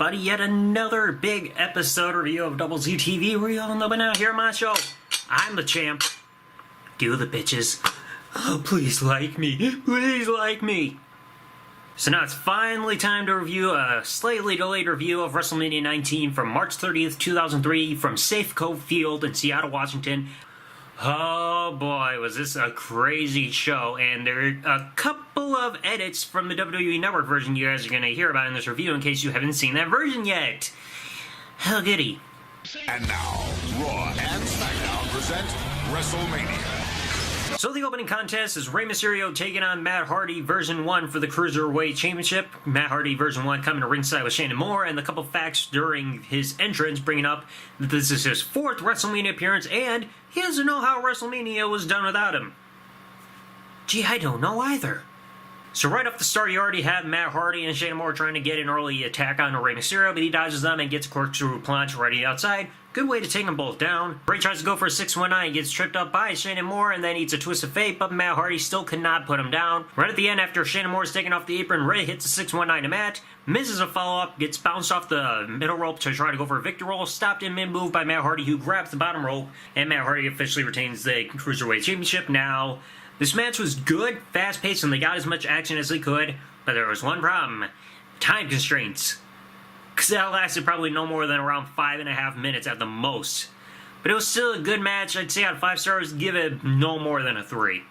everybody, yet another big episode review of TheDoubleZTV where you all know by now here on my show. I'm the champ. Do the bitches. Oh, please like me. Please like me. So now it's finally time to review a slightly delayed review of Wrestlemania 19 from March 30th, 2003 from Safeco Field in Seattle, Washington. Oh boy, was this a crazy show, and there are a couple of edits from the WWE Network version you guys are going to hear about in this review in case you haven't seen that version yet. Hell goody. And now, Raw and SmackDown present Wrestlemania. So the opening contest is Rey Mysterio taking on Matt Hardy version 1 for the Cruiserweight Championship. Matt Hardy version 1 coming to ringside with Shannon Moore, and the couple facts during his entrance bringing up that this is his 4th WrestleMania appearance, and he doesn't know how WrestleMania was done without him. Gee, I don't know either. So right off the start, you already have Matt Hardy and Shannon Moore trying to get an early attack on Rey Mysterio, but he dodges them and gets a corkscrew planche right outside. Good way to take them both down. Rey tries to go for a 619, gets tripped up by Shannon Moore, and then eats a twist of fate, but Matt Hardy still could not put him down. Right at the end, after Shannon Moore's taken off the apron, Rey hits a 619 to Matt, misses a follow-up, gets bounced off the middle rope to try to go for a victory roll, stopped in mid-move by Matt Hardy, who grabs the bottom rope, and Matt Hardy officially retains the Cruiserweight Championship. Now, this match was good, fast-paced, and they got as much action as they could, but there was one problem. Time constraints. Because that lasted probably no more than around 5.5 minutes at the most. But it was still a good match. I'd say out of 5 stars, give it no more than a 3.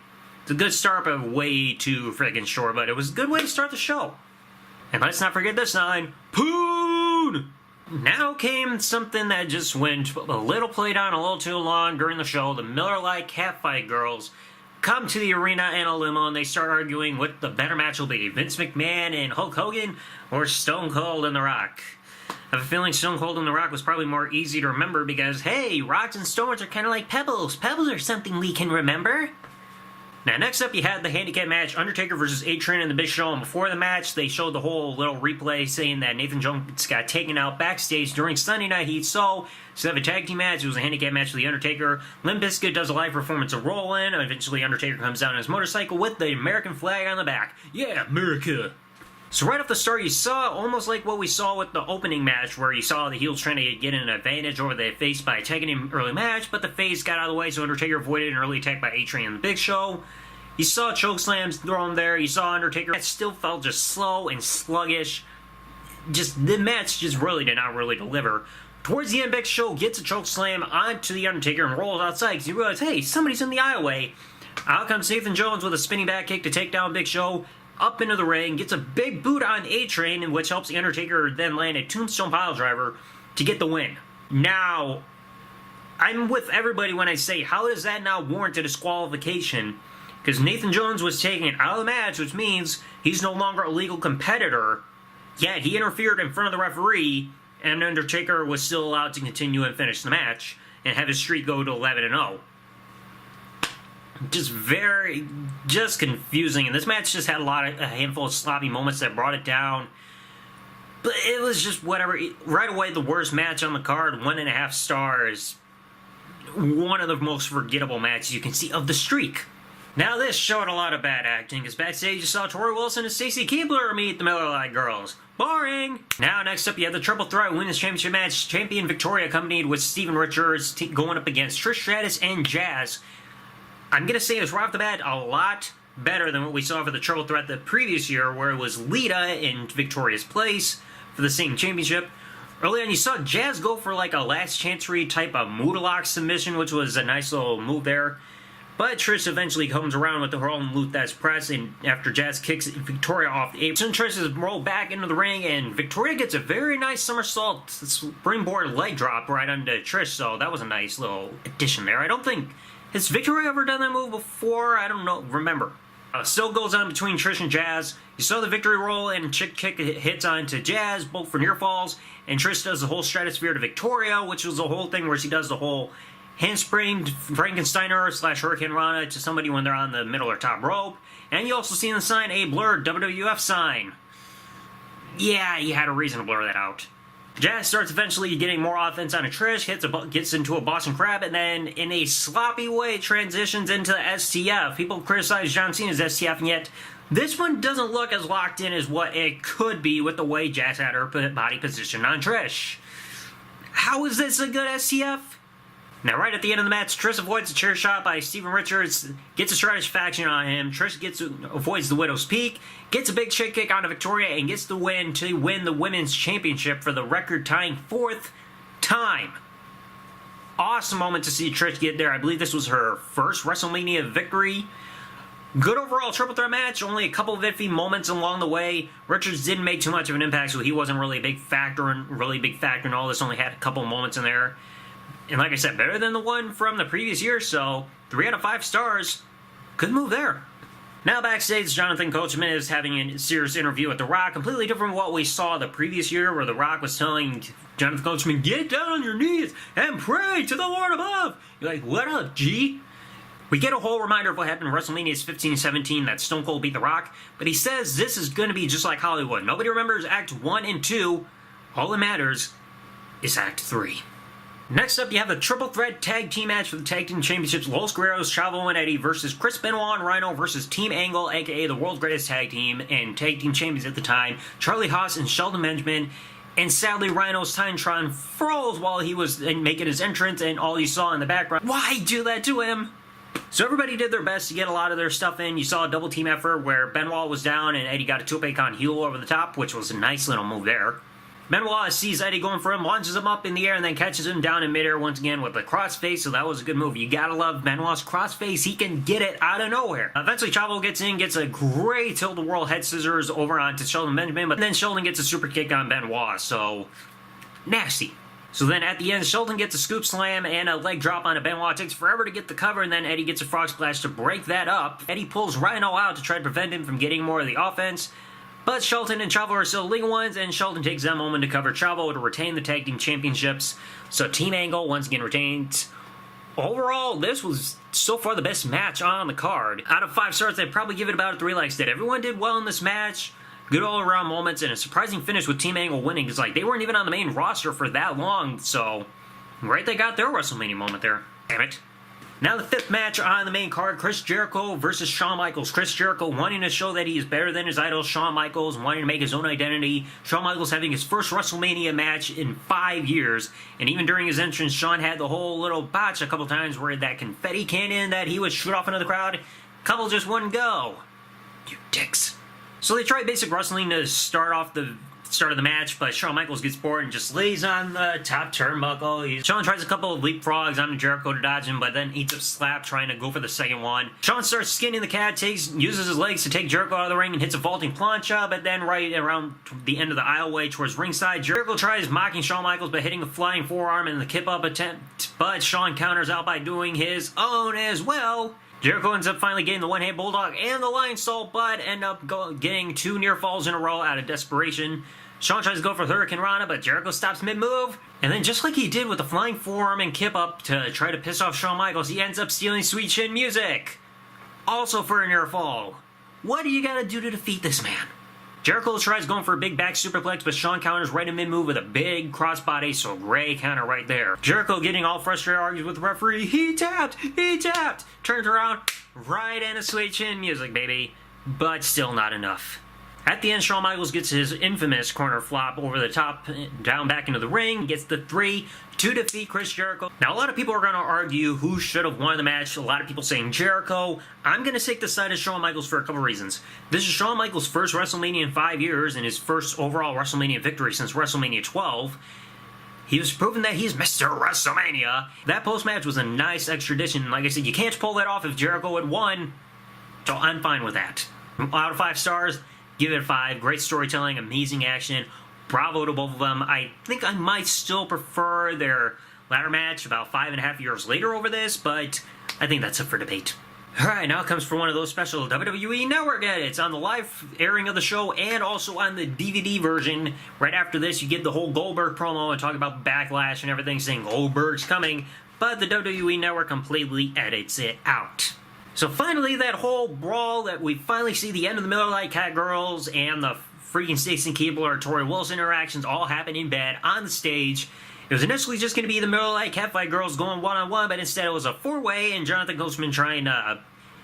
It's a good start, but way too friggin' short, but it was a good way to start the show. And let's not forget this line, Poon! Now came something that just went a little played on a little too long during the show. The Miller Lite Catfight girls come to the arena in a limo, and they start arguing what the better match will be, Vince McMahon and Hulk Hogan, or Stone Cold and The Rock. I have a feeling Stone Cold and The Rock was probably more easy to remember because, hey, rocks and stones are kind of like pebbles. Pebbles are something we can remember. Now, next up, you had the handicap match, Undertaker versus A-Train and the Big Show, and before the match, they showed the whole little replay saying that Nathan Jones got taken out backstage during Sunday Night Heat, so instead of a tag team match, it was a handicap match with The Undertaker. Limp Bizkit does a live performance of Roll In, and eventually Undertaker comes down on his motorcycle with the American flag on the back. Yeah, America! So right off the start, you saw almost like what we saw with the opening match, where you saw the heels trying to get an advantage over the face by attacking him early match, but the face got out of the way, so Undertaker avoided an early attack by A-Train and the Big Show. You saw choke slams thrown there, you saw Undertaker. It still felt just slow and sluggish. Just, the match just really did not really deliver. Towards the end, Big Show gets a choke slam onto the Undertaker and rolls outside, because you realize, hey, somebody's in the aisleway. Out comes Nathan Jones with a spinning back kick to take down Big Show. Up into the ring, gets a big boot on A-Train, which helps the Undertaker then land a Tombstone Piledriver to get the win. Now, I'm with everybody when I say, how does that not warrant a disqualification? Because Nathan Jones was taken out of the match, which means he's no longer a legal competitor, yet he interfered in front of the referee, and Undertaker was still allowed to continue and finish the match, and have his streak go to 11-0. Just confusing, and this match just had a handful of sloppy moments that brought it down, but it was just whatever. Right away, the worst match on the card, 1.5 stars, one of the most forgettable matches you can see of the streak. Now this showed a lot of bad acting, because backstage you saw Tori Wilson and Stacy Keibler meet the Miller Lite girls. Boring! Now next up you have the Triple Threat Women's Championship match, Champion Victoria accompanied with Steven Richards going up against Trish Stratus and Jazz. I'm going to say this right off the bat, a lot better than what we saw for the Triple Threat the previous year, where it was Lita in Victoria's place for the same championship. Early on, you saw Jazz go for like a last chancery type of Moodalock submission, which was a nice little move there. But Trish eventually comes around with her own Luthez press, and after Jazz kicks Victoria off the apron, Trish is rolled back into the ring, and Victoria gets a very nice somersault springboard leg drop right onto Trish, so that was a nice little addition there. I don't think... Has Victoria ever done that move before? I don't know. Remember. Still goes on between Trish and Jazz. You saw the victory roll and chick kick hits onto Jazz, both for near falls. And Trish does the whole stratosphere to Victoria, which was the whole thing where she does the whole handspring Frankensteiner / Hurricane Rana to somebody when they're on the middle or top rope. And you also see in the sign a blurred WWF sign. Yeah, you had a reason to blur that out. Jazz starts eventually getting more offense on a Trish, gets into a Boston Crab, and then in a sloppy way transitions into STF. People criticize John Cena's STF, and yet This one doesn't look as locked in as what it could be with the way Jazz had her body positioned on Trish. How is this a good STF? Now, right at the end of the match, Trish avoids a chair shot by Steven Richards, gets a satisfaction on him. Trish avoids the Widow's Peak, gets a big shit kick onto Victoria, and gets the win to win the Women's Championship for the record-tying 4th time. Awesome moment to see Trish get there. I believe this was her first WrestleMania victory. Good overall triple threat match, only a couple of iffy moments along the way. Richards didn't make too much of an impact, so he wasn't really a big factor in all this, only had a couple of moments in there. And like I said, better than the one from the previous year, so 3 out of 5 stars. Good move there. Now backstage, Jonathan Coachman is having a serious interview with The Rock, completely different from what we saw the previous year, where The Rock was telling Jonathan Coachman, get down on your knees and pray to the Lord above. You're like, what up, G? We get a whole reminder of what happened in WrestleMania 15-17 that Stone Cold beat The Rock, but he says this is going to be just like Hollywood. Nobody remembers Act 1 and 2. All that matters is Act 3. Next up, you have a triple threat tag team match for the tag team championships. Los Guerreros, Chavo and Eddie versus Chris Benoit and Rhino versus Team Angle, aka the world's greatest tag team and tag team champions at the time, Charlie Haas and Shelton Benjamin. And sadly, Rhino's Titantron froze while he was making his entrance, and all you saw in the background. Why do that to him? So everybody did their best to get a lot of their stuff in. You saw a double team effort where Benoit was down and Eddie got a tope con heel over the top, which was a nice little move there. Benoit sees Eddie going for him, launches him up in the air, and then catches him down in midair once again with a crossface, so that was a good move. You gotta love Benoit's crossface. He can get it out of nowhere. Eventually, Chavo gets in, gets a great tilt-a-whirl head scissors over onto Shelton Benjamin, but then Shelton gets a super kick on Benoit, so nasty. So then at the end, Shelton gets a scoop slam and a leg drop onto Benoit. It takes forever to get the cover, and then Eddie gets a frog splash to break that up. Eddie pulls Rhino out to try to prevent him from getting more of the offense. But Shelton and Chavo are still legal ones, and Shelton takes that moment to cover Chavo to retain the tag team championships. So Team Angle once again retains. Overall, this was so far the best match on the card. Out of 5 stars, I'd probably give it about a 3 like I said. Everyone did well in this match. Good all-around moments, and a surprising finish with Team Angle winning. It's like they weren't even on the main roster for that long, so right, they got their WrestleMania moment there. Damn it. Now the 5th match on the main card, Chris Jericho versus Shawn Michaels. Chris Jericho wanting to show that he is better than his idol, Shawn Michaels, wanting to make his own identity. Shawn Michaels having his first WrestleMania match in 5 years, and even during his entrance, Shawn had the whole little botch a couple times where that confetti cannon that he would shoot off into the crowd, couple just wouldn't go. You dicks. So they tried basic wrestling to start off the start of the match, but Shawn Michaels gets bored and just lays on the top turnbuckle. Shawn tries a couple of leapfrogs onto Jericho to dodge him, but then eats a slap trying to go for the second one. Shawn starts skinning the cat, uses his legs to take Jericho out of the ring and hits a vaulting plancha, but then right around the end of the aisleway towards ringside, Jericho tries mocking Shawn Michaels by hitting a flying forearm in the kip-up attempt, but Shawn counters out by doing his own as well. Jericho ends up finally getting the one-hand bulldog and the lion salt, but end up getting 2 near falls in a row out of desperation. Shawn tries to go for Hurricane Rana, but Jericho stops mid-move. And then just like he did with the flying forearm and kip-up to try to piss off Shawn Michaels, he ends up stealing Sweet Chin Music. Also for a near fall. What do you gotta do to defeat this man? Jericho tries going for a big back superplex, but Shawn counters right in mid-move with a big crossbody, so great counter right there. Jericho getting all frustrated argues with the referee. He tapped! He tapped! Turns around, right into Sweet Chin Music, baby. But still not enough. At the end, Shawn Michaels gets his infamous corner flop over the top, down back into the ring, gets the 3 to defeat Chris Jericho. Now, a lot of people are going to argue who should have won the match. A lot of people saying Jericho. I'm going to take the side of Shawn Michaels for a couple reasons. This is Shawn Michaels' first WrestleMania in 5 years and his first overall WrestleMania victory since WrestleMania 12. He was proving that he's Mr. WrestleMania. That post-match was a nice extra addition. Like I said, you can't pull that off if Jericho had won, so I'm fine with that. Out of 5 stars, give it a 5. Great storytelling, amazing action. Bravo to both of them. I think I might still prefer their ladder match about 5.5 years later over this, but I think that's up for debate. Alright, now it comes for one of those special WWE Network edits on the live airing of the show and also on the DVD version. Right after this, you get the whole Goldberg promo and talk about Backlash and everything, saying Goldberg's coming, but the WWE Network completely edits it out. So finally, that whole brawl that we finally see the end of the Miller Lite Cat Girls and the freaking Stacy Keibler, Tori Wilson interactions all happen in bed on the stage. It was initially just going to be the Miller Lite Catfight Girls going one-on-one, but instead it was a 4-way and Jonathan Coachman trying to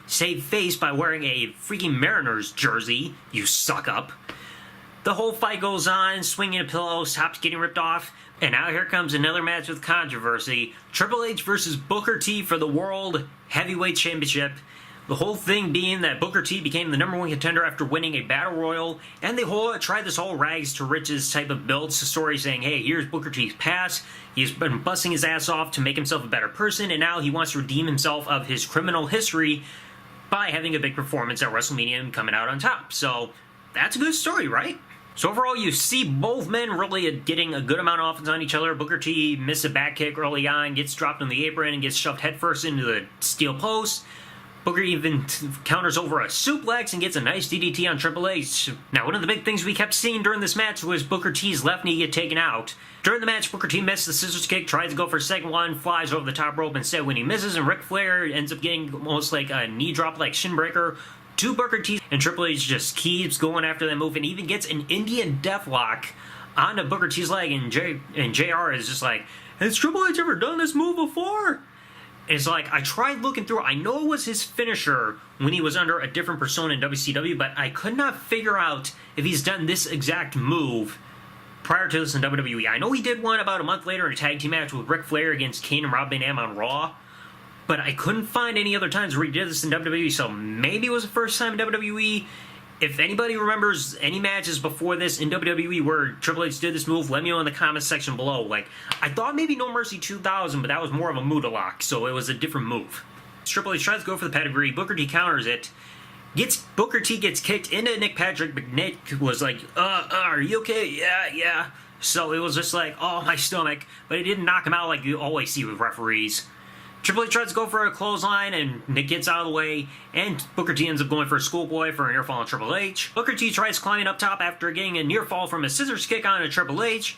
save face by wearing a freaking Mariners jersey, you suck up. The whole fight goes on, swinging a pillow, stops getting ripped off, and now here comes another match with controversy. Triple H versus Booker T for the World Heavyweight Championship. The whole thing being that Booker T became the #1 contender after winning a Battle Royal, and they tried this whole rags to riches type of build story saying, hey, here's Booker T's past, he's been busting his ass off to make himself a better person, and now he wants to redeem himself of his criminal history by having a big performance at WrestleMania and coming out on top. So, that's a good story, right? So overall, you see both men really getting a good amount of offense on each other. Booker T missed a back kick early on, gets dropped on the apron, and gets shoved headfirst into the steel post. Booker even counters over a suplex and gets a nice DDT on Triple H. Now, one of the big things we kept seeing during this match was Booker T's left knee get taken out. During the match, Booker T missed the scissors kick, tries to go for a second one, flies over the top rope instead when he misses, and Ric Flair ends up getting almost like a knee drop like shin breaker to Booker T, and Triple H just keeps going after that move and even gets an Indian Deathlock onto Booker T's leg, and JR is just like, has Triple H ever done this move before? It's like, I tried looking through, I know it was his finisher when he was under a different persona in WCW, but I could not figure out if he's done this exact move prior to this in WWE. I know he did one about a month later in a tag team match with Ric Flair against Kane and Rob Van Dam on Raw, but I couldn't find any other times where he did this in WWE, so maybe it was the first time in WWE. If anybody remembers any matches before this in WWE where Triple H did this move, let me know in the comments section below. Like, I thought maybe No Mercy 2000, but that was more of a Muda lock, so it was a different move. Triple H tries to go for the pedigree, Booker T counters it, Booker T gets kicked into Nick Patrick, but Nick was like, are you okay? Yeah. So it was just like, oh, my stomach, but it didn't knock him out like you always see with referees. Triple H tries to go for a clothesline, and Nick gets out of the way, and Booker T ends up going for a schoolboy for a near fall on Triple H. Booker T tries climbing up top after getting a near fall from a scissors kick on a Triple H.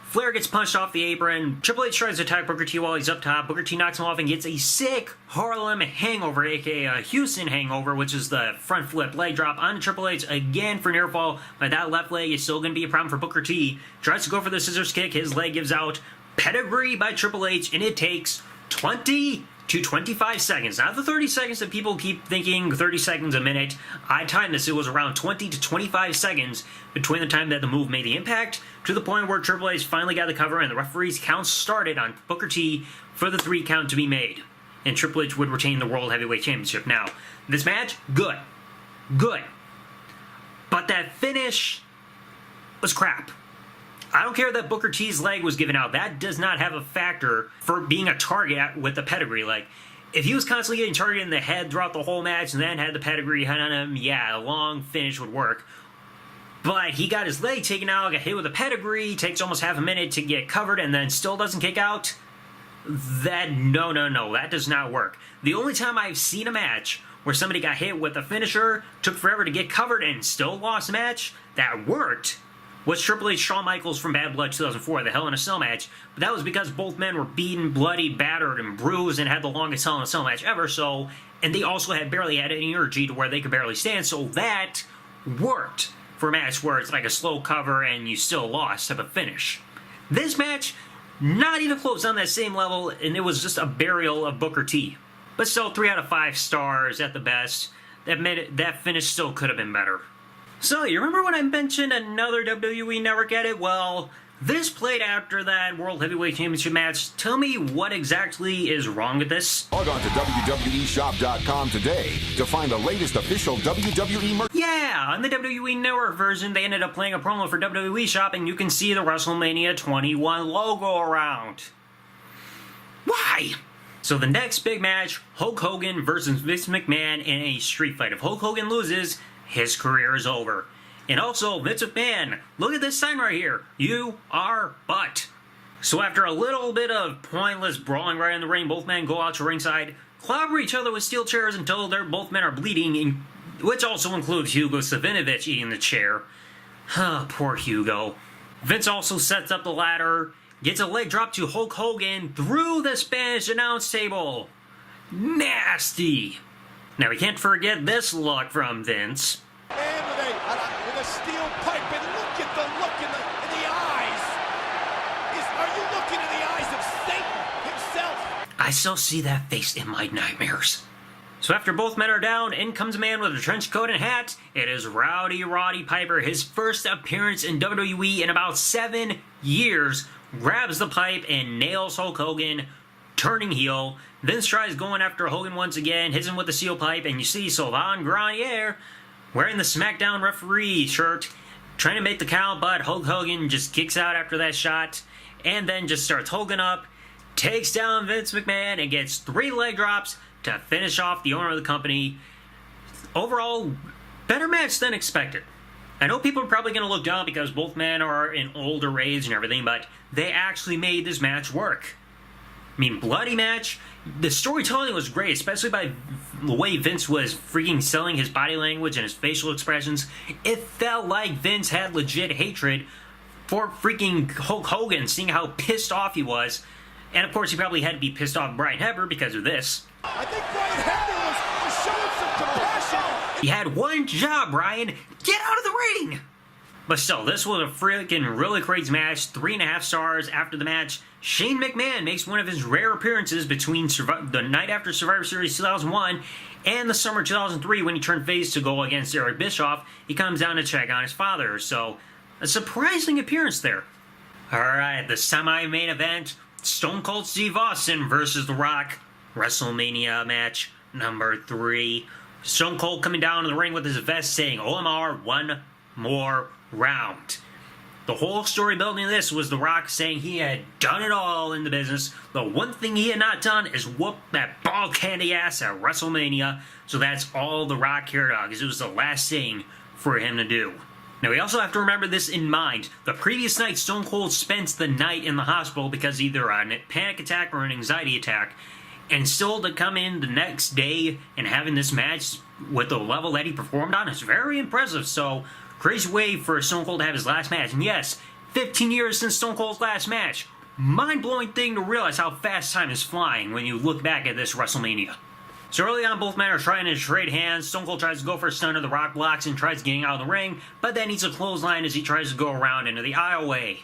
Flair gets punched off the apron. Triple H tries to attack Booker T while he's up top. Booker T knocks him off and gets a sick Harlem hangover, aka a Houston hangover, which is the front flip leg drop on Triple H again for near fall, but that left leg is still going to be a problem for Booker T. Tries to go for the scissors kick, his leg gives out. Pedigree by Triple H, and it takes 20 to 25 seconds. Not the 30 seconds that people keep thinking, 30 seconds a minute. I timed this, it was around 20 to 25 seconds between the time that the move made the impact to the point where Triple H finally got the cover and the referee's count started on Booker T for the 3 count to be made. And Triple H would retain the World Heavyweight Championship. Now, this match, good. But that finish was crap. I don't care that Booker T's leg was given out. That does not have a factor for being a target with the pedigree. Like, if he was constantly getting targeted in the head throughout the whole match and then had the pedigree hit on him, yeah, a long finish would work. But he got his leg taken out, got hit with a pedigree, takes almost half a minute to get covered, and then still doesn't kick out. No, that does not work. The only time I've seen a match where somebody got hit with a finisher, took forever to get covered, and still lost the match, that worked, was Triple H Shawn Michaels from Bad Blood 2004, the Hell in a Cell match. But that was because both men were beaten, bloody, battered, and bruised, and had the longest Hell in a Cell match ever, so, and they also barely had any energy to where they could barely stand, so that worked for a match where it's like a slow cover and you still lost type of finish. This match, not even close on that same level, and it was just a burial of Booker T. But still, 3 out of 5 stars at the best. That finish still could have been better. So, you remember when I mentioned another WWE Network edit? Well, this played after that World Heavyweight Championship match. Tell me what exactly is wrong with this. Log on to WWEshop.com today to find the latest official WWE merch. Yeah, on the WWE Network version, they ended up playing a promo for WWE Shop, and you can see the WrestleMania 21 logo around. Why? So the next big match, Hulk Hogan versus Vince McMahon in a street fight. If Hulk Hogan loses, his career is over. And also, Vince McMahon, look at this sign right here. You are butt. So after a little bit of pointless brawling right in the ring, both men go out to ringside, clobber each other with steel chairs until both men are bleeding, which also includes Hugo Savinovich eating the chair. Poor Hugo. Vince also sets up the ladder, gets a leg drop to Hulk Hogan through the Spanish announce table. Nasty. Now we can't forget this look from Vince. And with a steel pipe, and look at the look in the eyes. Are you looking in the eyes of Satan himself? I still see that face in my nightmares. So after both men are down, in comes a man with a trench coat and hat. It is Roddy Piper, his first appearance in WWE in about 7 years. Grabs the pipe and nails Hulk Hogan, turning heel. Vince tries going after Hogan once again, hits him with the steel pipe, and you see Sylvain Grenier wearing the SmackDown referee shirt, trying to make the count, but Hulk Hogan just kicks out after that shot, and then just starts Hogan up, takes down Vince McMahon, and gets 3 leg drops to finish off the owner of the company. Overall, better match than expected. I know people are probably going to look down because both men are in older age and everything, but they actually made this match work. I mean, bloody match. The storytelling was great, especially by the way Vince was freaking selling his body language and his facial expressions. It felt like Vince had legit hatred for freaking Hulk Hogan, seeing how pissed off he was. And of course, he probably had to be pissed off Brian Hebner because of this. I think Brian Hebner was showing some compassion. He had one job, Brian. Get out of the ring! But still, this was a freaking really crazy match. 3.5 stars. After the match, Shane McMahon makes one of his rare appearances between the night after Survivor Series 2001 and the summer 2003 when he turned face to go against Eric Bischoff. He comes down to check on his father, so a surprising appearance there. Alright, the semi-main event, Stone Cold Steve Austin versus The Rock, WrestleMania match number 3. Stone Cold coming down in the ring with his vest saying, OMR, one more round. The whole story building of this was The Rock saying he had done it all in the business. The one thing he had not done is whoop that ball candy ass at WrestleMania. So that's all The Rock cared about, because it was the last thing for him to do. Now we also have to remember this in mind. The previous night, Stone Cold spent the night in the hospital because either a panic attack or an anxiety attack. And still to come in the next day and having this match with the level that he performed on is very impressive. So, crazy way for Stone Cold to have his last match. And yes, 15 years since Stone Cold's last match. Mind-blowing thing to realize how fast time is flying when you look back at this WrestleMania. So early on, both men are trying to trade hands. Stone Cold tries to go for a stunner, The Rock blocks and tries getting out of the ring, but then he's a clothesline as he tries to go around into the aisleway.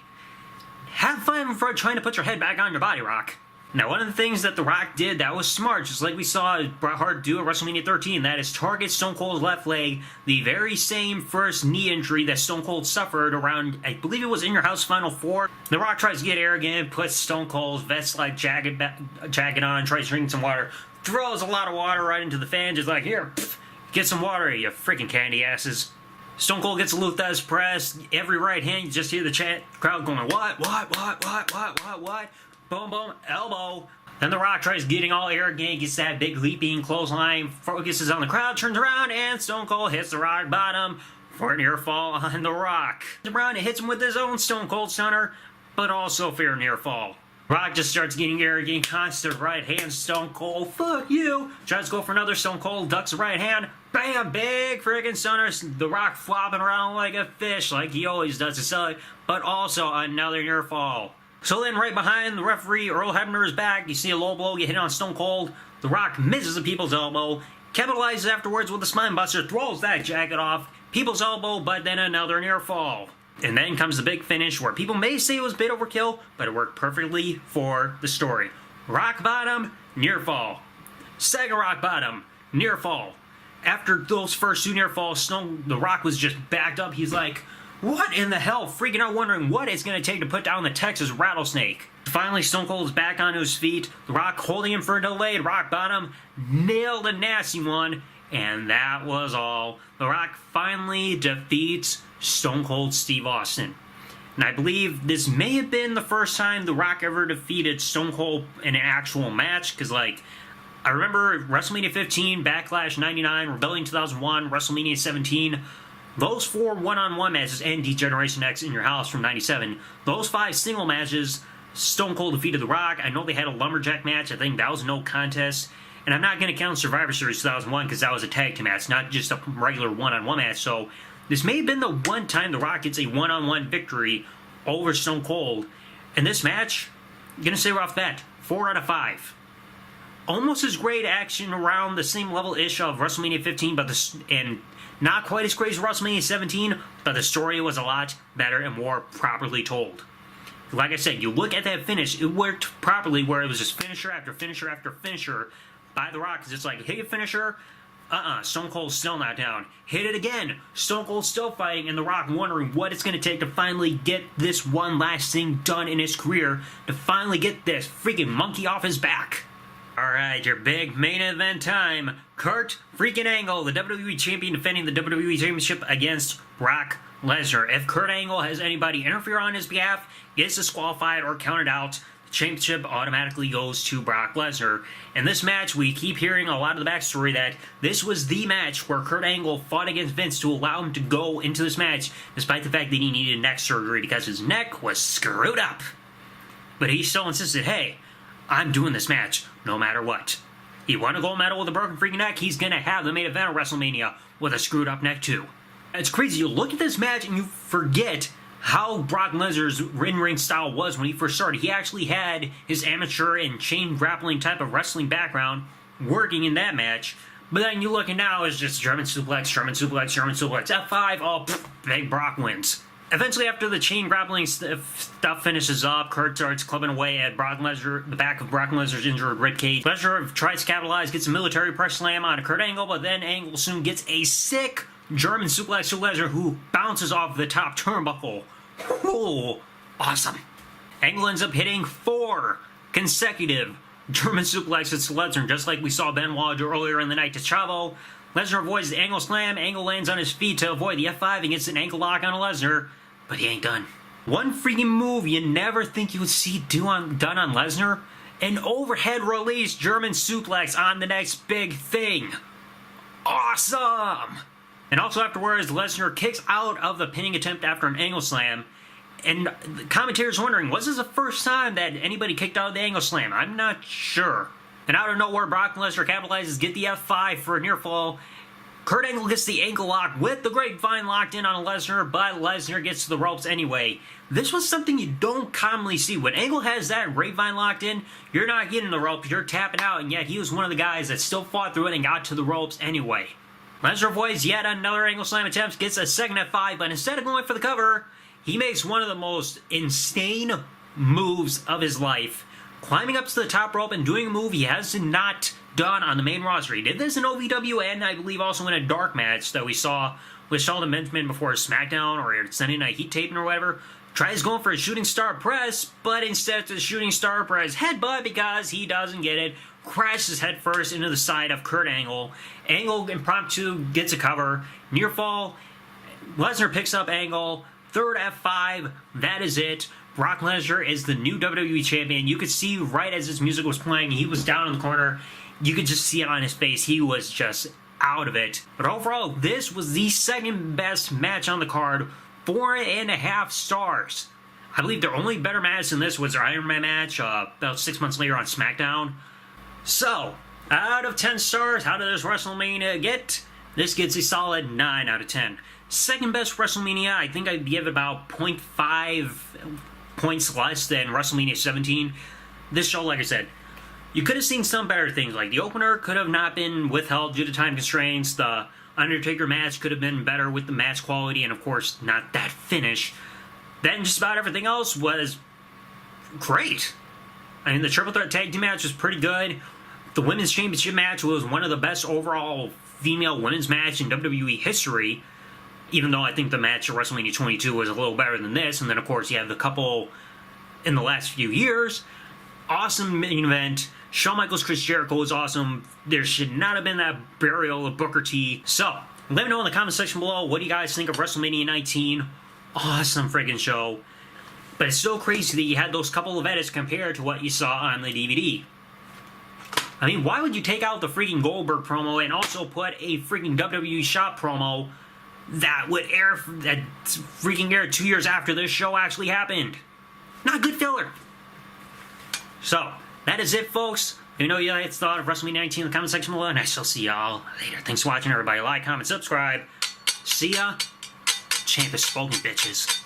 Have fun for trying to put your head back on your body, Rock. Now, one of the things that The Rock did that was smart, just like we saw Bret Hart do at WrestleMania 13, that is target Stone Cold's left leg, the very same first knee injury that Stone Cold suffered around, I believe it was In Your House Final 4. The Rock tries to get arrogant, puts Stone Cold's vest-like jacket on, tries to drink some water, throws a lot of water right into the fan, just like, here, pff, get some water, you freaking candy asses. Stone Cold gets a Luthez press, every right hand, you just hear the crowd going, what? Boom, boom, elbow. Then The Rock tries getting all arrogant, gets that big leaping clothesline, focuses on the crowd, turns around, and Stone Cold hits the Rock bottom for a near fall on The Rock. Around and hits him with his own Stone Cold stunner, but also for a near fall. Rock just starts getting arrogant, constant right hand, Stone Cold, fuck you. Tries to go for another Stone Cold, ducks the right hand, bam, big friggin' stunner. The Rock flopping around like a fish, like he always does to sell it, but also another near fall. So then right behind the referee, Earl Hebner is back. You see a low blow get hit on Stone Cold. The Rock misses the People's Elbow, capitalizes afterwards with a spine buster, throws that jacket off, People's Elbow, but then another near fall. And then comes the big finish where people may say it was a bit overkill, but it worked perfectly for the story. Rock bottom, near fall. Second rock bottom, near fall. After those first 2 near falls, The Rock was just backed up. He's like, what in the hell? Freaking out, wondering what it's going to take to put down the Texas Rattlesnake. Finally, Stone Cold is back onto his feet. The Rock holding him for a delayed rock bottom. Nailed a nasty one. And that was all. The Rock finally defeats Stone Cold Steve Austin. And I believe this may have been the first time The Rock ever defeated Stone Cold in an actual match. Because, like, I remember WrestleMania 15, Backlash 99, Rebellion 2001, WrestleMania 17... those 4 one-on-one matches and D-Generation X In Your House from 97, those 5 single matches, Stone Cold defeated The Rock. I know they had a lumberjack match. I think that was no contest. And I'm not going to count Survivor Series 2001 because that was a tag team match, not just a regular one-on-one match. So this may have been the one time The Rock gets a one-on-one victory over Stone Cold. And this match, I'm going to say right off the bat, 4 out of 5. Almost as great action around the same level-ish of WrestleMania 15, and not quite as crazy as WrestleMania 17, but the story was a lot better and more properly told. Like I said, you look at that finish, it worked properly where it was just finisher after finisher after finisher, by The Rock. It's like, hit your finisher. Stone Cold's still not down. Hit it again. Stone Cold's still fighting, and The Rock wondering what it's going to take to finally get this one last thing done in his career, to finally get this freaking monkey off his back. Alright, your big main event time. Kurt freaking Angle, the WWE Champion, defending the WWE Championship against Brock Lesnar. If Kurt Angle has anybody interfere on his behalf, gets disqualified or counted out, the championship automatically goes to Brock Lesnar. In this match, we keep hearing a lot of the backstory that this was the match where Kurt Angle fought against Vince to allow him to go into this match, despite the fact that he needed neck surgery because his neck was screwed up. But he still insisted, hey, I'm doing this match no matter what. He won a gold medal with a broken freaking neck. He's going to have the main event of WrestleMania with a screwed up neck too. It's crazy. You look at this match and you forget how Brock Lesnar's in-ring style was when he first started. He actually had his amateur and chain grappling type of wrestling background working in that match. But then you look and now it's just German suplex, German suplex, German suplex, F5, oh, big Brock wins. Eventually, after the chain grappling stuff finishes up, Kurt starts clubbing away at Brock Lesnar, the back of Brock Lesnar's injured ribcage. Lesnar tries to capitalize, gets a military press slam on Kurt Angle, but then Angle soon gets a sick German suplex to Lesnar, who bounces off the top turnbuckle. Ooh, awesome. Angle ends up hitting 4 consecutive German suplexes to Lesnar, just like we saw Benoit do earlier in the night to Chavo. Lesnar avoids the Angle slam. Angle lands on his feet to avoid the F5 and gets an ankle lock on Lesnar, but he ain't done. One freaking move you never think you would see done on Lesnar: an overhead release German suplex on the next big thing. Awesome! And also afterwards, Lesnar kicks out of the pinning attempt after an Angle slam. And the commentator's wondering, was this the first time that anybody kicked out of the Angle slam? I'm not sure. And out of nowhere, Brock Lesnar capitalizes, get the F5 for a near fall. Kurt Angle gets the ankle lock with the grapevine locked in on Lesnar, but Lesnar gets to the ropes anyway. This was something you don't commonly see. When Angle has that grapevine locked in, you're not getting the rope, you're tapping out, and yet he was one of the guys that still fought through it and got to the ropes anyway. Lesnar avoids yet another Angle slam attempt, gets a second F5, but instead of going for the cover, he makes one of the most insane moves of his life, climbing up to the top rope and doing a move he has not done on the main roster. He did this in OVW and I believe also in a dark match that we saw with Shelton Benjamin before his SmackDown or Sunday Night Heat taping or whatever. Tries going for a shooting star press, but instead it's a shooting star press headbutt because he doesn't get it. Crashes headfirst into the side of Kurt Angle. Angle impromptu gets a cover. Near fall. Lesnar picks up Angle. Third F5. That is it. Brock Lesnar is the new WWE Champion. You could see right as his music was playing, he was down in the corner. You could just see it on his face. He was just out of it. But overall, this was the second best match on the card. 4.5 stars. I believe their only better match than this was their Iron Man match about 6 months later on SmackDown. So, out of 10 stars, how did this WrestleMania get? This gets a solid 9 out of 10. Second best WrestleMania, I think I'd give it about 0.5 points less than WrestleMania 17. This show, like I said, you could have seen some better things. Like the opener could have not been withheld due to time constraints. The Undertaker match could have been better with the match quality, and of course, not that finish. Then just about everything else was great. I mean, the Triple Threat Tag Team match was pretty good. The Women's Championship match was one of the best overall female women's match in WWE history. Even though I think the match at WrestleMania 22 was a little better than this. And then, of course, you have the couple in the last few years. Awesome main event. Shawn Michaels, Chris Jericho was awesome. There should not have been that burial of Booker T. So, let me know in the comment section below, what do you guys think of WrestleMania 19? Awesome friggin' show. But it's so crazy that you had those couple of edits compared to what you saw on the DVD. I mean, why would you take out the freaking Goldberg promo and also put a freaking WWE Shop promo that would air, that freaking aired 2 years after this show actually happened? Not good filler. So, that is it, folks. Let me know your thought of WrestleMania 19 in the comment section below, and I shall see y'all later. Thanks for watching, everybody. Like, comment, subscribe. See ya. Champ has spoken, bitches.